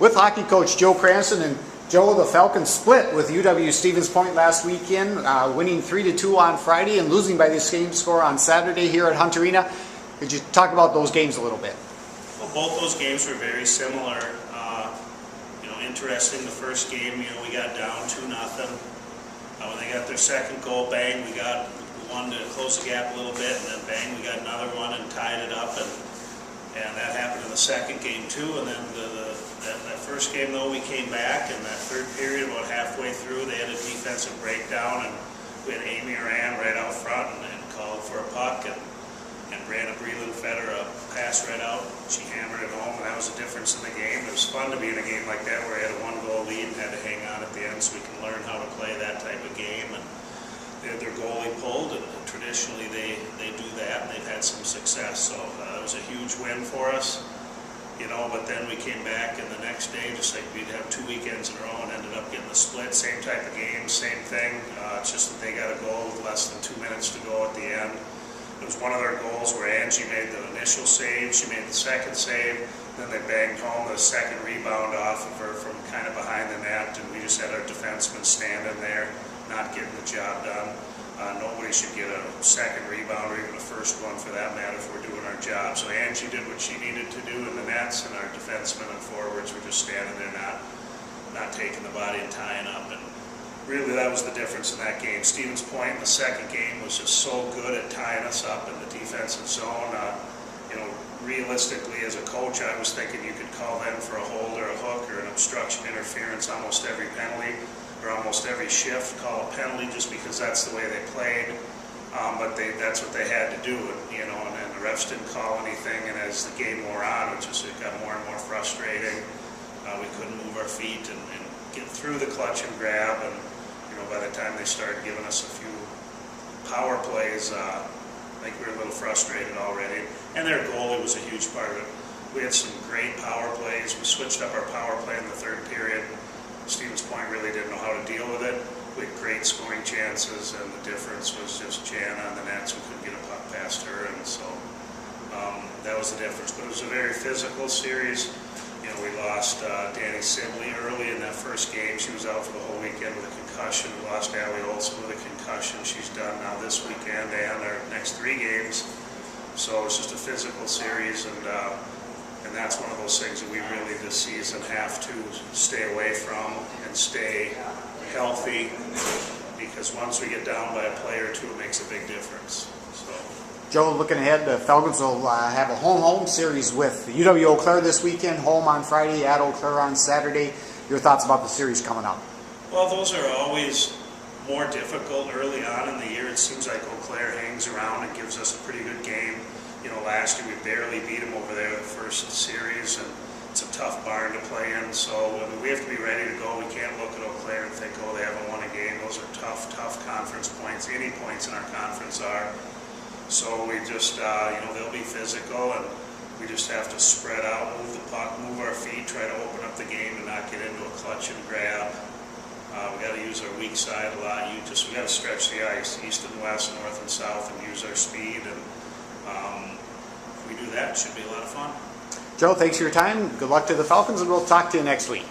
with hockey coach Joe Cranston. And Joe, the Falcons split with UW-Stevens Point last weekend, winning 3-2 on Friday and losing by the same score on Saturday here at Hunt Arena. Could you talk about those games a little bit? Well, both those games were very similar. Interesting, the first game, we got down 2-0. When they got their second goal, bang, we got one to close the gap a little bit, and then bang, we got another one and tied it up, and that happened in the second game too. And then that first game though, we came back, and that third period, about halfway through, they had a defensive breakdown, and we had Amy ran right out front and called for a puck, and Brandon Breland fed her a pass right out. She hammered it home, and that was the difference in the game. It was fun to be in a game like that where we had a one-goal lead and had to hang on at the end, so we can learn how to play that type of game. And they had their goalie pulled, and traditionally they do that, and they've had some success. So that was a huge win for us, But then we came back, and the next day, just like we'd have 2 weekends in a row, and ended up getting the split. Same type of game, same thing. It's just that they got a goal with less than 2 minutes to go at the end. It was one of their goals where Angie made the initial save, she made the second save, then they banged home the second rebound off of her from kind of behind the net, and we just had our defenseman standing there, not getting the job done. Nobody should get a second rebound or even a first one for that matter if we're doing our job. So Angie did what she needed to do in the nets, and our defensemen and forwards were just standing there not taking the body and tying up. And really, that was the difference in that game. Stevens Point in the second game was just so good at tying us up in the defensive zone. Realistically, as a coach, I was thinking you could call them for a hold or a hook or an obstruction interference almost every penalty or almost every shift, call a penalty just because that's the way they played. But that's what they had to do, and then the refs didn't call anything. And as the game wore on, it got more and more frustrating. We couldn't move our feet and get through the clutch and grab, and by the time they started giving us a few power plays, I think we were a little frustrated already. And their goalie was a huge part of it. We had some great power plays. We switched up our power play in the third period. Stevens Point really didn't know how to deal with it. We had great scoring chances, and the difference was just Jana on the nets. We couldn't get a puck past her, and so that was the difference. But it was a very physical series. We lost Danny Sibley early in that first game. She was out for the whole weekend with a concussion. We lost Allie Olson with a concussion. She's done now this weekend and our next 3 games. So it's just a physical series, and that's one of those things that we really this season have to stay away from and stay healthy, because once we get down by a play or two, it makes a big difference. Joe, looking ahead, the Falcons will have a home-home series with UW-Eau Claire this weekend, home on Friday, at Eau Claire on Saturday. Your thoughts about the series coming up? Well, those are always more difficult early on in the year. It seems like Eau Claire hangs around and gives us a pretty good game. Last year we barely beat them over there the first series, and it's a tough barn to play in. So we have to be ready to go. We can't look at Eau Claire and think, oh, they haven't won a game. Those are tough conference points. Any points in our conference are. So we just, they'll be physical, and we just have to spread out, move the puck, move our feet, try to open up the game and not get into a clutch and grab. We got to use our weak side a lot. We got to stretch the ice, east and west, north and south, and use our speed. And if we do that, it should be a lot of fun. Joe, thanks for your time. Good luck to the Falcons, and we'll talk to you next week.